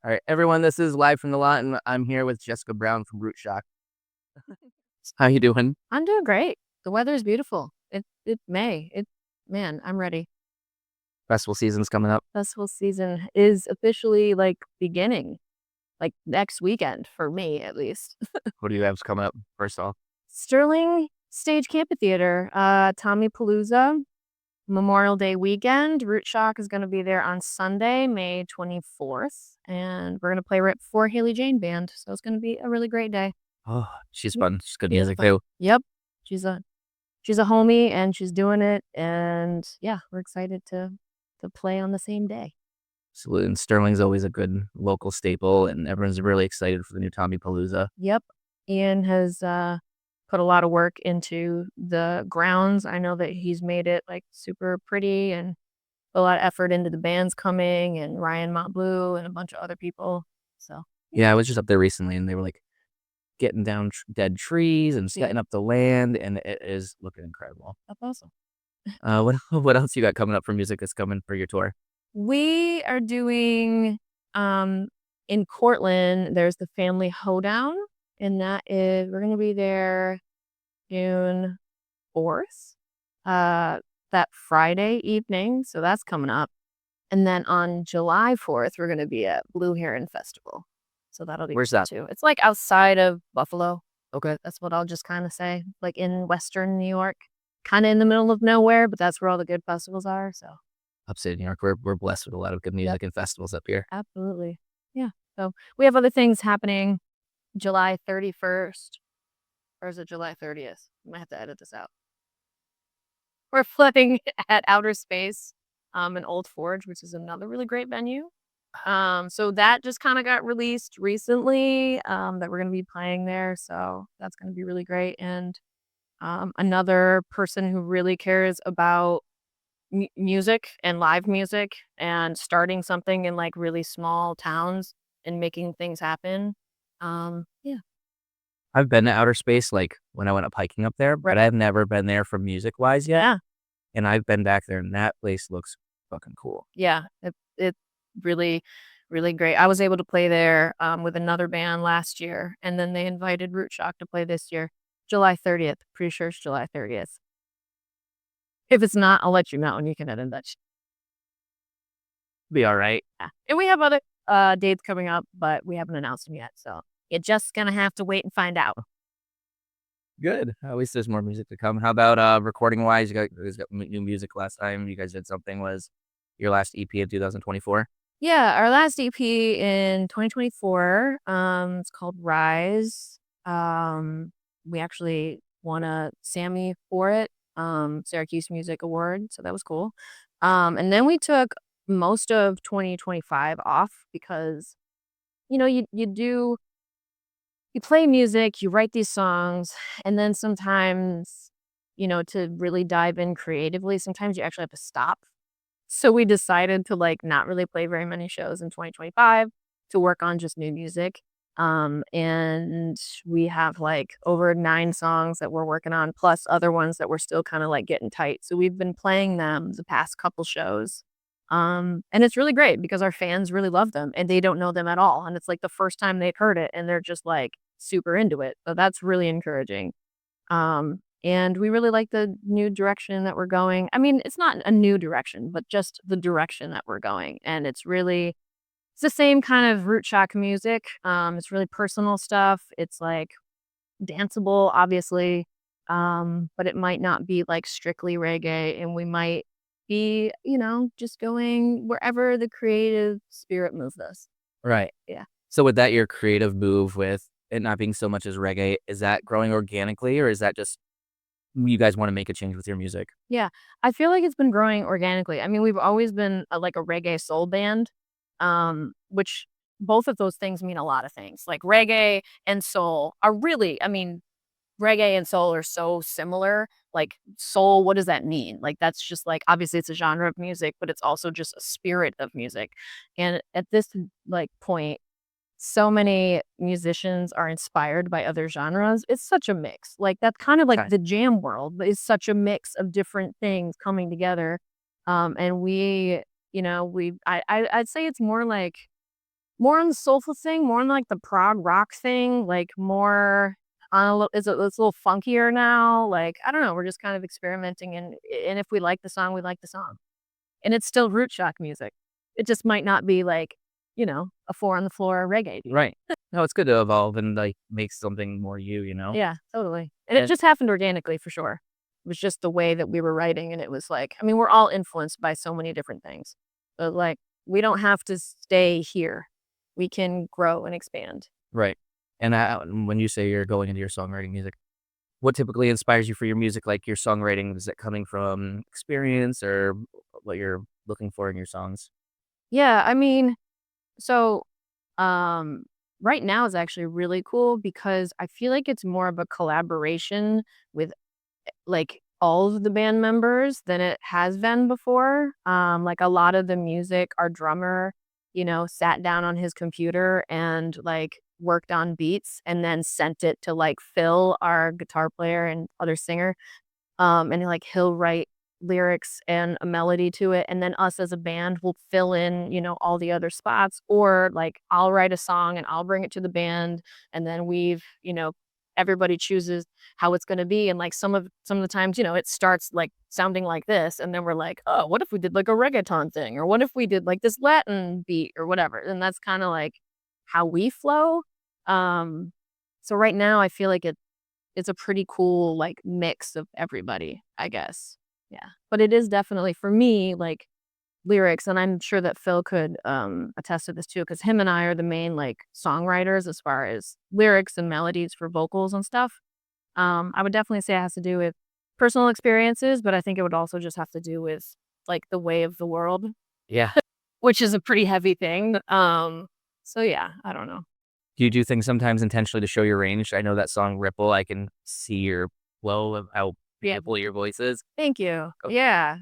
All right, everyone, this is Live from the Lot, and I'm here with Jessica Brown from Root Shock. How you doing? I'm doing great. The weather is beautiful. It's May. Man, I'm ready. Festival season's coming up. Festival season is officially like beginning, like next weekend for me at least. What do you have coming up, first off? Sterling Stage Amphitheater, Tommy Palooza, Memorial Day weekend. Root Shock is going to be there on Sunday, May 24th, and we're going to play right before Haley Jane Band. So it's going to be a really great day. Oh, she's Yep. fun. She's good She is music, fun. too. Yep. She's a homie and she's doing it, and yeah, we're excited to play on the same day. Absolutely. And Sterling's always a good local staple, and everyone's really excited for the new Tommy Palooza. Yep. Ian has put a lot of work into the grounds. I know that he's made it like super pretty and a lot of effort into the bands coming and Ryan Montbleu and a bunch of other people. So Yeah, I was just up there recently, and they were like getting down dead trees and yeah, setting up the land, and it is looking incredible. that's awesome. What else you got coming up for music that's coming for your tour? We are doing in Cortland, there's the Family Hoedown, and that is we're gonna be there June 4th, that Friday evening, so that's coming up. And then on July 4th, we're gonna be at Blue Heron Festival. So that'll be Where's cool that? too. It's like outside of Buffalo. Okay. That's what I'll just kinda say, like in Western New York, kinda in the middle of nowhere, but that's where all the good festivals are, so Upstate New York, we're blessed with a lot of good yep, music and festivals up here. absolutely. Yeah. So we have other things happening July 31st, or is it July 30th? I might have to edit this out. We're flipping at Outer Space, in Old Forge, which is another really great venue. So that just kinda got released recently, that we're gonna be playing there, so that's gonna be really great, and, another person who really cares about music and live music and starting something in, like, really small towns and making things happen. Yeah. I've been to outer space, like, when I went up hiking up there, Right. but I've never been there for music-wise yet, Yeah. and I've been back there, and that place looks fucking cool. Yeah. It's really, really great. I was able to play there, with another band last year, and then they invited Root Shock to play this year, July 30th. Pretty sure it's July 30th. If it's not, I'll let you know, and you can edit that. Be alright. Yeah. And we have other, dates coming up, but we haven't announced them yet, so you're just gonna have to wait and find out. Good. At least there's more music to come. How about, recording-wise? You guys got new music last time you guys did something was your last EP of 2024? Yeah, our last EP in 2024, it's called Rise. We actually won a Sammy for it, Syracuse Music Award, so that was cool. And then we took most of 2025 off because, you play music, you write these songs, and then sometimes, to really dive in creatively, sometimes you actually have to stop. So we decided to, like, not really play very many shows in 2025 to work on just new music. And we have, like, over 9 songs that we're working on, plus other ones that we're still kinda, like, getting tight. So we've been playing them the past couple shows. And it's really great because our fans really love them, and they don't know them at all, and it's, like, the first time they've heard it, and they're just, like, super into it. So that's really encouraging. And we really like the new direction that we're going. I mean, it's not a new direction, but just the direction that we're going. And it's the same kind of root shock music. It's really personal stuff. It's like danceable, obviously. But it might not be like strictly reggae. And we might be, just going wherever the creative spirit moves us. Right. Yeah. So with that, your creative move with it not being so much as reggae, is that growing organically, or is that just you guys wanna make a change with your music? Yeah, I feel like it's been growing organically. I mean, we've always been like a reggae soul band, which both of those things mean a lot of things. Like reggae and soul are really, I mean, reggae and soul are so similar. Like soul, what does that mean? Like that's just like obviously it's a genre of music, but it's also just a spirit of music. And at this like point, so many musicians are inspired by other genres. It's such a mix. Like that's kind of like Okay. the jam world is such a mix of different things coming together. And we, I'd say it's more like more on the soulful thing, more on, like, the prog rock thing, like, more on a little it's a little funkier now, like, I don't know, we're just kind of experimenting, and if we like the song, we like the song. And it's still root shock music. It just might not be like, a 4 on the floor reggae beat. Right. No, it's good to evolve and, like, make something more you, you know? Yeah, totally. And it And just happened organically for sure. It was just the way that we were writing, and it was like I mean, we're all influenced by so many different things. But, like, we don't have to stay here. We can grow and expand. right. And, when you say you're going into your songwriting music, what typically inspires you for your music? Like, your songwriting, is it coming from experience or what you're looking for in your songs? Yeah, I mean, so, um, right now is actually really cool because I feel like it's more of a collaboration with like, all of the band members than it has been before. Like, a lot of the music, our drummer, sat down on his computer and, like, worked on beats and then sent it to, like, Phil, our guitar player and other singer, and, like, he'll write lyrics and a melody to it, and then us as a band will fill in, all the other spots, or, like, I'll write a song and I'll bring it to the band, and then everybody chooses how it's gonna be, and, like, some of the times, it starts, like, sounding like this, and then we're like, "Oh, what if we did, like, a reggaeton thing?" Or, "What if we did, like, this Latin beat?" Or whatever, and that's kinda, like, how we flow. Um, so right now, I feel like it's a pretty cool, like, mix of everybody, I guess. Yeah. But it is definitely for me, like, lyrics, and I'm sure that Phil could, attest to this too, because him and I are the main, like, songwriters as far as lyrics and melodies for vocals and stuff. I would definitely say it has to do with personal experiences, but I think it would also just have to do with, like, the way of the world, Yeah. which is a pretty heavy thing. So yeah, I don't know. Do you do things sometimes intentionally to show your range? I know that song "Ripple," I can see your flow of how Yeah. beautiful your voice is. Thank you. Oh, Yeah.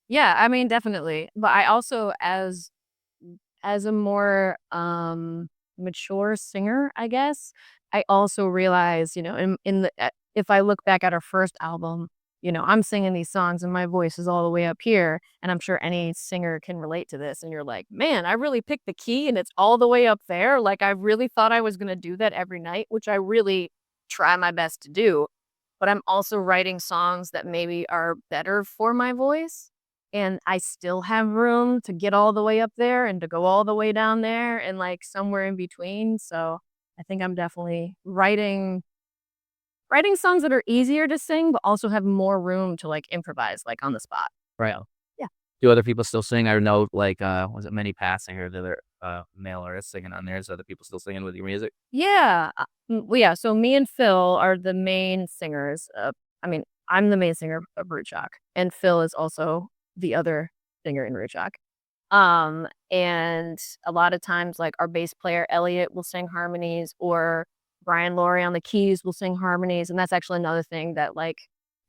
Yeah, I mean, definitely. But I also as a more, mature singer, I guess, I also realize, if I look back at our first album, I'm singing these songs and my voice is all the way up here, and I'm sure any singer can relate to this, and you're like, "Man, I really picked the key and it's all the way up there." Like, I really thought I was gonna do that every night, which I really try my best to do, but I'm also writing songs that maybe are better for my voice, and I still have room to get all the way up there and to go all the way down there and, like, somewhere in between, so I think I'm definitely writing songs that are easier to sing, but also have more room to, like, improvise, like, on the spot. right. So, yeah. Do other people still sing? I know, like, was it Many Pass? I heard the other, male artists singing on there. Is other people still singing with your music? Yeah, well, yeah, so me and Phil are the main singers I mean, I'm the main singer of Root Shock, and Phil is also the other singer in Root Shock. And a lot of times, like, our bass player, Elliot, will sing harmonies, or Brian Laurie on the keys will sing harmonies, and that's actually another thing that, like,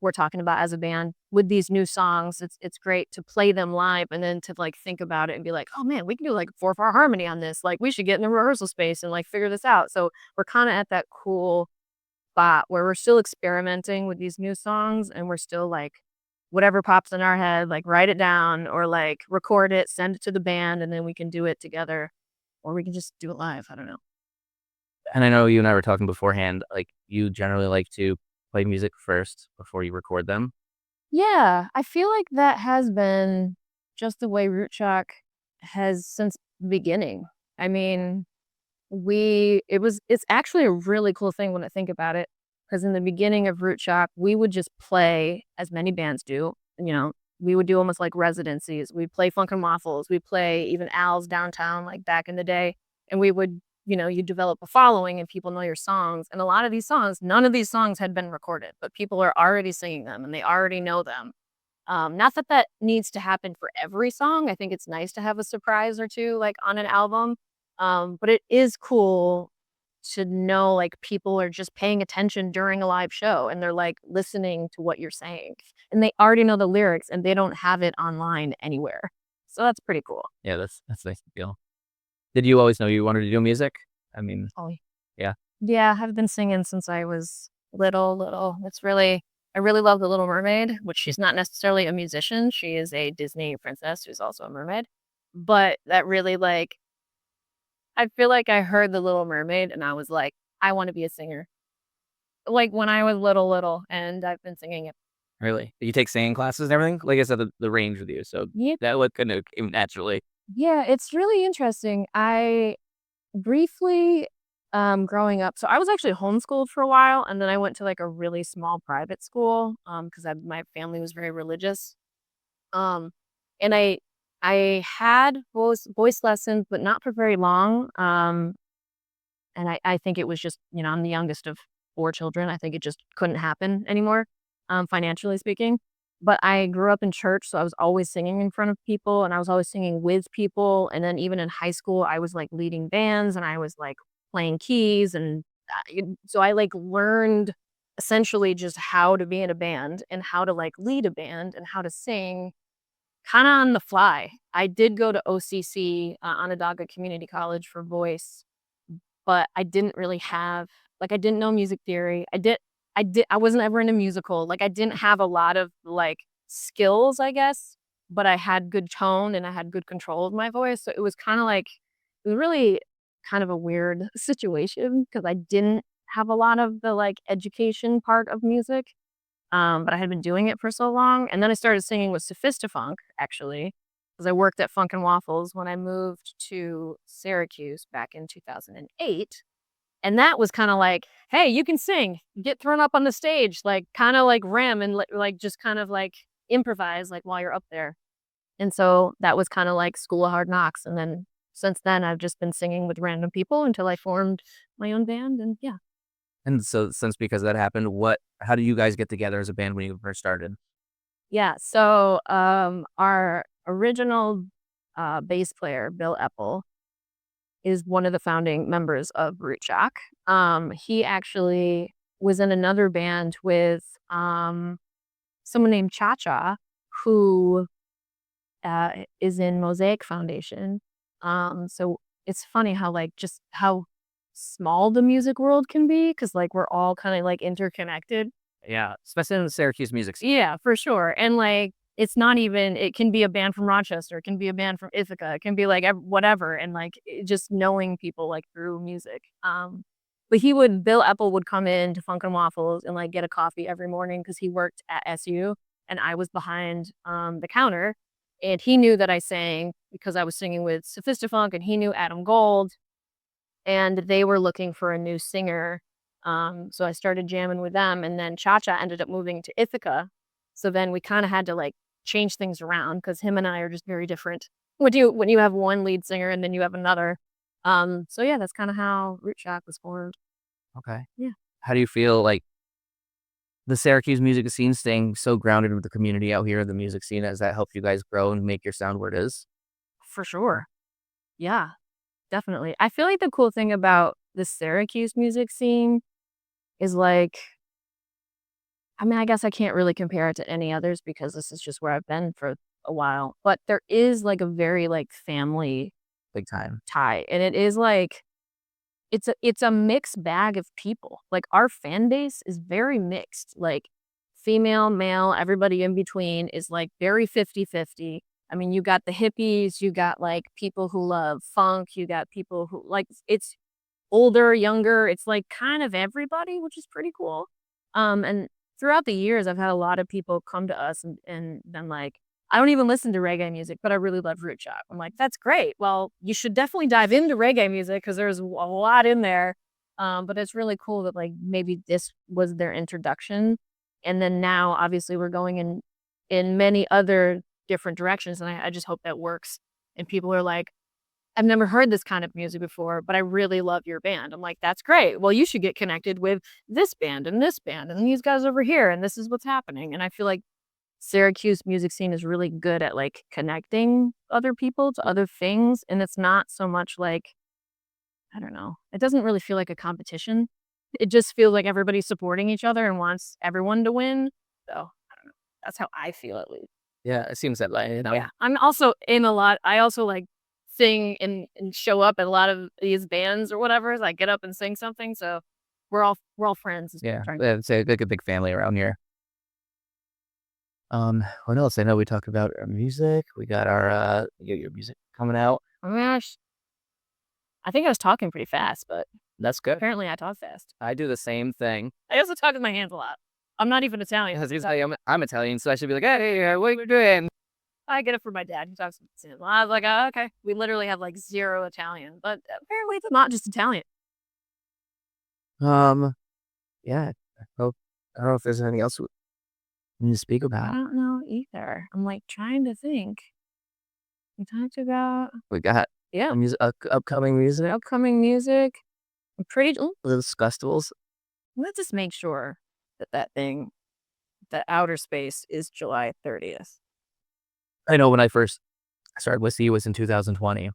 we're talking about as a band. With these new songs, it's great to play them live and then to, like, think about it and be like, "Oh, man, we can do, like, a 4/4 harmony on this, like, we should get in the rehearsal space and, like, figure this out." So, we're kinda at that cool spot where we're still experimenting with these new songs, and we're still, like, whatever pops in our head, like, write it down or, like, record it, send it to the band, and then we can do it together, or we can just do it live, I don't know. And I know you and I were talking beforehand, like, you generally like to play music first before you record them. Yeah, I feel like that has been just the way Root Shock has since the beginning. I mean, it's actually a really cool thing when I think about it, because in the beginning of Root Shock, we would just play as many bands do, we would do almost like residencies. We'd play Funk and Waffles, we'd play even Al's downtown, like, back in the day, and we would you develop a following and people know your songs, and a lot of these songs none of these songs had been recorded, but people are already singing them and they already know them. Not that that needs to happen for every song. I think it's nice to have a surprise or two, like, on an album. But it is cool to know, like, people are just paying attention during a live show and they're, like, listening to what you're saying. And they already know the lyrics and they don't have it online anywhere. So that's pretty cool. Yeah, that's nice to feel. Did you always know you wanted to do music? I mean, Oh, yeah. yeah, I've been singing since I was little. I really love The Little Mermaid, which she's not necessarily a musician. She is a Disney princess who's also a mermaid. But that really, like, I feel like I heard The Little Mermaid and I was like, "I wanna be a singer." Like, when I was little, and I've been singing it. Really? You take singing classes and everything? Like I said, the range with you, so Yeah, that would kinda came naturally. yeah, it's really interesting. I briefly, growing up, so I was actually homeschooled for a while, and then I went to, like, a really small private school, because my family was very religious. Um, and I had voice lessons, but not for very long, and I think it was just, I'm the youngest of 4 children. I think it just couldn't happen anymore, financially speaking. But I grew up in church, so I was always singing in front of people, and I was always singing with people, and then even in high school, I was, like, leading bands, and I was, like, playing keys, and, so I, like, learned essentially just how to be in a band and how to, like, lead a band and how to sing kinda on the fly. I did go to OCC, Onondaga Community College for voice, but I didn't really have I didn't know music theory. I wasn't ever in a musical. Like, I didn't have a lot of, like, skills, I guess, but I had good tone and I had good control of my voice, so it was kinda like it was really kind of a weird situation because I didn't have a lot of the, like, education part of music, but I had been doing it for so long, and then I started singing with Sophistifunk, actually, because I worked at Funk& and Waffles when I moved to Syracuse back in 2008, and that was kinda like, "Hey, you can sing. Get thrown up on the stage." Like, kinda like Rem and, like, just kind of, like, improvise, like, while you're up there. And so that was kinda like School of Hard Knocks, and then since then, I've just been singing with random people until I formed my own band, and yeah. And so since because that happened, how do you guys get together as a band when you first started? Yeah, so, our original, bass player, Bill Epple, is one of the founding members of Root Shock. He actually was in another band with, someone named Cha Cha, who, is in Mosaic Foundation. So it's funny how, like, just how small the music world can be, because like, we're all kinda, like, interconnected. Yeah, especially in the Syracuse music scene. Yeah, for sure, and, like, it's not even it can be a band from Rochester, it can be a band from Ithaca, it can be, like, whatever, and, like, just knowing people, like, through music, but Bill Epple would come in to Funk& and Waffles and, like, get a coffee every morning because he worked at SU, and I was behind, the counter, and he knew that I sang because I was singing with Sophistifunk, and he knew Adam Gold, and they were looking for a new singer. So I started jamming with them, and then Cha Cha ended up moving to Ithaca. So then we kind of had to like change things around because him and I are just very different. When you have one lead singer and then you have another. So yeah, that's kind of how Root Shock was formed. Okay. Yeah, How do you feel like the Syracuse music scene staying so grounded with the community out here, the music scene, has that helped you guys grow and make your sound where it is? for sure. Yeah, definitely. I feel like the cool thing about the Syracuse music scene is like I mean, I guess I can't really compare it to any others because this is just where I've been for a while, but there is, like, a very, like, family Big time. tie, and it is, like it's a mixed bag of people, like, our fan base is very mixed, like, female, male, everybody in between is, like, very 50-50. I mean, you got the hippies, you got, like, people who love funk, you got people who like, it's older, younger, it's, like, kind of everybody, which is pretty cool. And throughout the years, I've had a lot of people come to us and been like, "I don't even listen to reggae music, but I really love Root Shop." I'm like, "That's great. Well, you should definitely dive into reggae music because there's a lot in there." But it's really cool that, like, maybe this was their introduction, and then now, obviously, we're going in many other different directions, and I just hope that works, and people are like, I've never heard this kind of music before, but I really love your band. I'm like, that's great. Well, you should get connected with this band and these guys over here, and this is what's happening. And I feel like Syracuse music scene is really good at like connecting other people to other things. And it's not so much like, I don't know, it doesn't really feel like a competition. It just feels like everybody's supporting each other and wants everyone to win. So I don't know. That's how I feel at least. Yeah, it seems that way, you know? Yeah, I'm also in a lot I also, like, sing and show up at a lot of these bands or whatever, so I get up and sing something, so we're all friends is what I'm Yeah, trying. it's a like a big family around here. What else? I know we talked about our music. We got our, your music coming out. Oh my gosh, I think I was talking pretty fast, but That's good. apparently I talk fast. I do the same thing. I also talk with my hands a lot. I'm not even Italian. I was gonna say I'm Italian, so I should be like, "Hey, what you doing?" I get it from my dad. He talks with his hands. I was like, "Oh, okay." We literally have, like, 0 Italian, but apparently it's not just Italian. Um, yeah. I hope I don't know if there's anything else we need to speak I about. don't know either. I'm, like, trying to think. We talked about We got yeah, a upcoming music, upcoming music. I'm pretty ooh, the festivals. let's just make sure that that thing, that Outer Space is July 30th. I know when I first started with C was in 2020,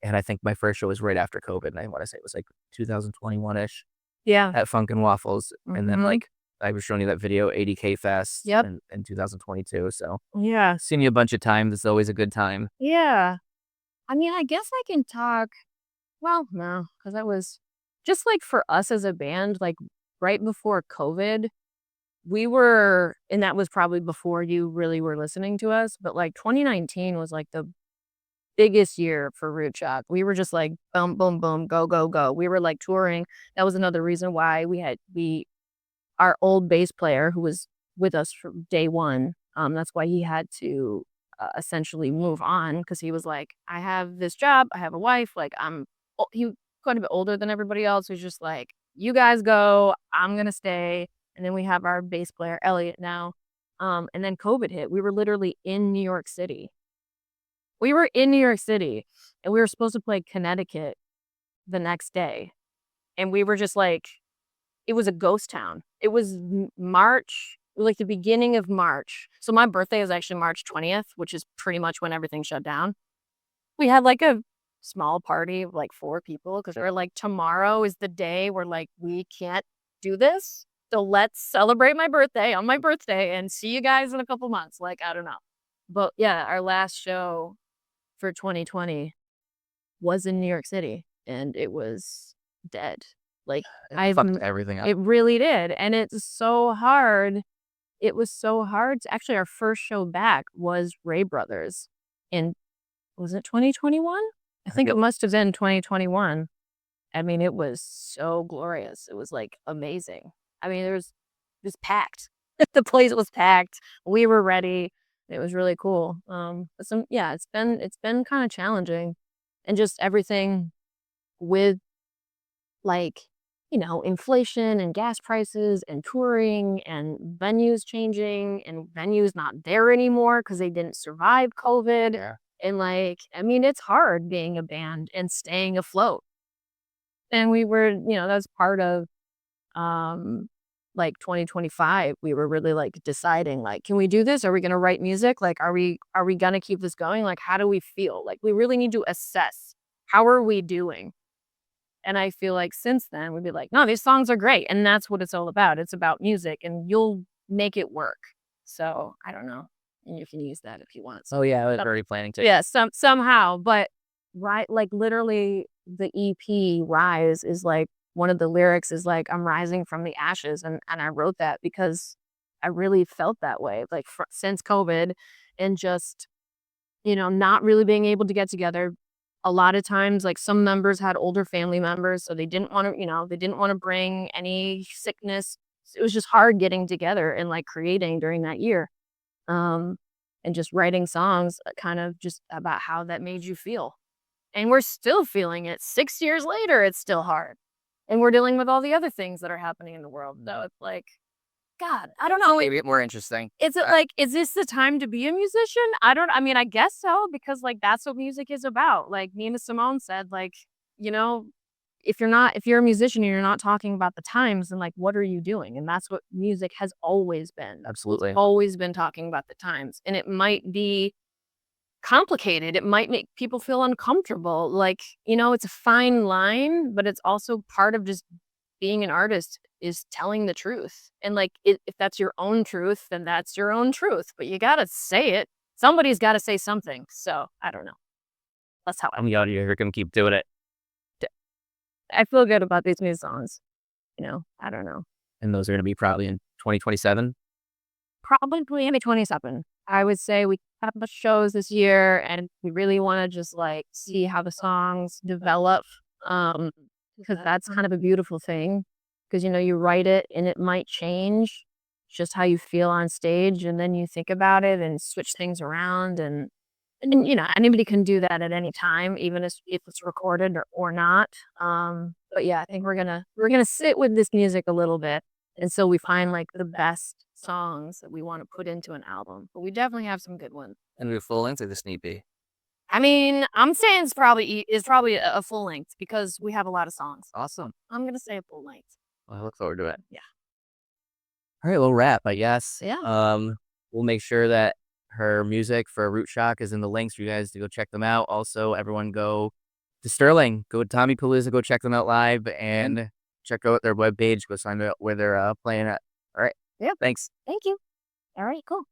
and I think my first show was right after COVID, and I wanna say it was, like, 2021-ish Yeah. at Funkin' Waffles, and then, Mhm. like, I was showing you that video, 80K Fest Yep. in 2022, so Yeah. seen you a bunch of times, it's always a good time. Yeah. I mean, I guess I can talk well, no, because that was just, like, for us as a band, like, right before COVID, we were and that was probably before you really were listening to us, but, like, 2019 was, like, the biggest year for Root Shock. We were just like, boom, boom, boom, go, go, go. We were, like, touring. That was another reason why we our old bass player who was with us from day 1, that's why he had to, essentially move on because he was like, "I have this job, I have a wife, like, I'm" he was quite a bit older than everybody else, he was just like, "You guys go, I'm gonna stay," and then we have our bass player, Elliot, now, and then COVID hit. We were literally in New York City. We were in New York City, and we were supposed to play Connecticut the next day, and we were just like it was a ghost town. It was March, like the beginning of March. So my birthday is actually March 20th, which is pretty much when everything shut down. We had like a small party of like 4 people because we're like, tomorrow is the day where like we can't do this. So let's celebrate my birthday on my birthday and see you guys in a couple months. Like, I don't know. But yeah, our last show for 2020 was in New York City and it was dead. Like It I've fucked everything up. it really did, and it's so hard. It was so hard to actually, our first show back was Ray Brothers in was it 2021? I I think think it it must have been 2021. I mean, it was so glorious. It was, like, amazing. I mean, it was packed. The place was packed. We were ready. It was really cool. But some yeah, it's been kinda challenging, and just everything with like, inflation and gas prices and touring and venues changing and venues not there anymore because they didn't survive COVID. yeah. And like, I mean, it's hard being a band and staying afloat. And we were, that was part of like 2025. We were really like deciding like, can we do this? Are we gonna write music? Like, are we gonna keep this going? Like, how do we feel? Like we really need to assess how are we doing? And I feel like since then, we'd be like, "No, these songs are great." And that's what it's all about. It's about music and you'll make it work. So, I don't know. And you can use that if you want. Oh, yeah, I was Some already planning to. yeah, somehow, but right like literally the EP Rise is like one of the lyrics is like, "I'm rising from the ashes." And I wrote that because I really felt that way like since COVID and just not really being able to get together. A lot of times, like some members had older family members, so they didn't want to, they didn't want to bring any sickness. It was just hard getting together and like creating during that year. Um, and just writing songs kind of just about how that made you feel. And we're still feeling it 6 years later, it's still hard. And we're dealing with all the other things that are happening in the world. So it's like, God, I don't know. Maybe more interesting. Is it like, is this the time to be a musician? I mean, I guess so, because, like, that's what music is about. Like Nina Simone said, like, you know, if you're a musician and you're not talking about the times, then, like, what are you doing? And that's what music has always been. It's Absolutely. always been talking about the times. And it might be complicated. It might make people feel uncomfortable. Like, it's a fine line, but it's also part of just being an artist is telling the truth. And like, if that's your own truth, then that's your own truth. But you gotta say it. Somebody's got to say something. So I don't know. That's how I. I'm out here gonna keep doing it. I feel good about these new songs. I don't know. And those are gonna be probably in 2027. Probably maybe 27. I would say we have the shows this year, and we really want to just like see how the songs develop. Um, because that's kind of a beautiful thing. Because you write it and it might change just how you feel on stage, and then you think about it and switch things around, and anybody can do that at any time, even if it's recorded or not. But yeah, I think we're gonna sit with this music a little bit until we find like the best songs that we want to put into an album. But we definitely have some good ones. And we full length or this need be? I mean, I'm saying it's probably a full length because we have a lot of songs. Awesome. I'm gonna say a full length. Well, I look forward to it. Yeah. All right, we'll wrap, I guess. Yeah. We'll make sure that her music for Root Shock is in the links for you guys to go check them out. Also, everyone go to Sterling, go to Tommy Palooza, go check them out live, and check out their webpage. Go sign up where they're playing at. All right, Yep. thanks. Thank you. All right. Cool.